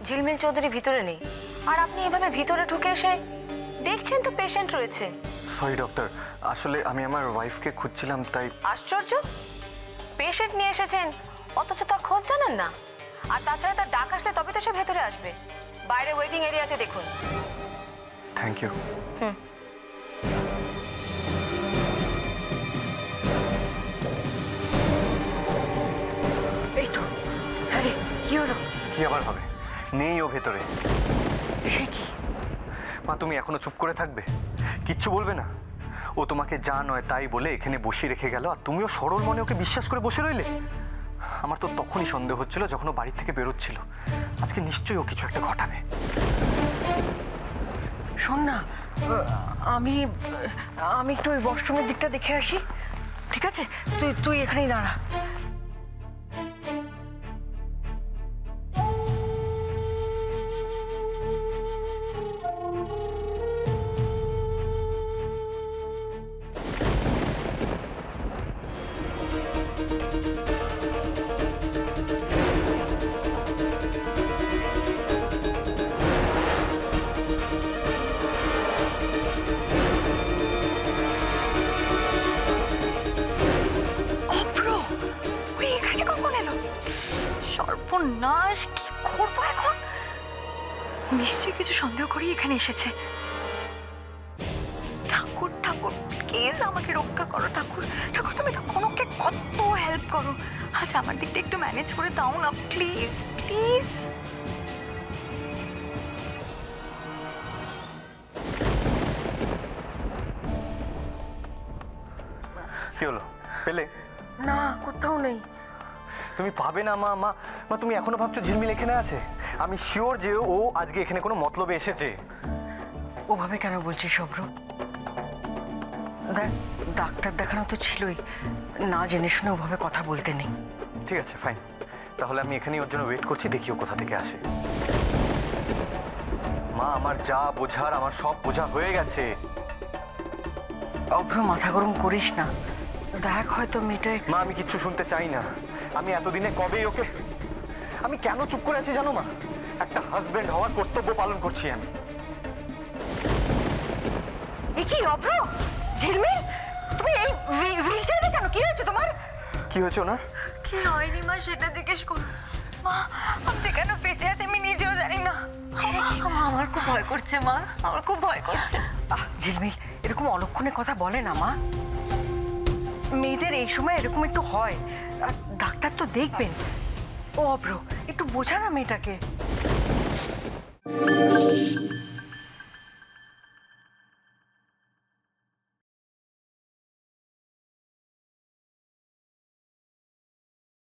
ঝিলমিল চৌধুরী ভিতরে নেই, আর আপনি এভাবে ভিতরে ঢুকে এসে দেখছেন তো পেশেন্ট রয়েছে। সরি ডক্টর, আসলে আমি আমার ওয়াইফকে খুঁজছিলাম তাই। আশ্চর্য, পেশেন্ট নিয়ে এসেছেন অথচ তার খোঁজ জানেন না। আর তাছাড়া তার ডাক আসলে তবে তো সে ভেতরে আসবে। বাইরে ওয়েটিং এরিয়াতে দেখুন। Thank you. হুম। এই তো। আরে কি হলো? কি আবার হবে? নেই ও ভেতরে। সে কি? মা, তুমি এখনো চুপ করে থাকবে? কিচ্ছু বলবে না? ও তোমাকে যা নয় তাই বলে এখানে বসিয়ে রেখে গেল, আর তুমিও সরল মনে ওকে বিশ্বাস করে বসে রইলে। আমার তো তখনই সন্দেহ হচ্ছিল যখন ও বাড়ি থেকে বেরোচ্ছিল। আজকে নিশ্চয়ই ও কিছু একটা ঘটাবে। শোন না, আমি একটু ওই ওয়াশরুমের দিকটা দেখে আসি, ঠিক আছে? তুই এখানেই দাঁড়া। সর্বনাশ, কি করবো এখন? নিশ্চয়ই কিছু সন্দেহ করি এখানে এসেছে। ঠাকুর ঠাকুর, প্লিজ আমাকে রক্ষা করো ঠাকুর। ঠাকুর, তুমি তো কোনোকে কত হেল্প করো, আজ আমার দিকটা একটু ম্যানেজ করে দাও না প্লিজ প্লিজ। কি হলো, পেলে? না, কোথাও নেই। তুমি পাবে না মা। মা মা, তুমি এখনো ভাবছো ঝিলমিল এখানে আছে? আমি শিওর যে ও আজকে এখানে কোনো মতলবে এসেছে। ওভাবে কেন বলছিস শুভ্র? দেখ, ডাক্তার দেখানো তো ছিলই, না জেনে শুনে ওভাবে কথা বলতে নেই। ঠিক আছে, ফাইন। তাহলে আমি এখানেই ওর জন্য ওয়েট করছি, দেখি ও কোথা থেকে আসে। মা, আমার যা বোঝার আমার সব বোঝা হয়ে গেছে। অভ্র, মাথা গরম করিস না। দেখ, হয়তো মেয়েটা মা, আমি কিচ্ছু শুনতে চাই না। আমি এতদিনে কবেই ওকে... আমি কেন চুপ করে আছি জানো মা? একটা হাজবেন্ড হওয়ার কর্তব্য পালন করছি আমি। এ কি অভ্র? ঝিলমিল, তুমি এই হুইলচেয়ারে কেন? কি হয়েছে তোমার? কি হয়েছে ওনার? কি হয়নি মা, সেটা জিজ্ঞেস করো। মা, আমি কেন বেঁচে আছি আমি নিজেও জানি না। আমার খুব ভয় করছে মা, আমার খুব ভয় করছে। ঝিলমিল, এরকম অলক্ষণে কথা বলে না মা। মেয়েদের এই সময় এরকম একটু হয়, আর ডাক্তার তো দেখবেন। ও অভ্র, একটু বোঝা না মেয়েটাকে।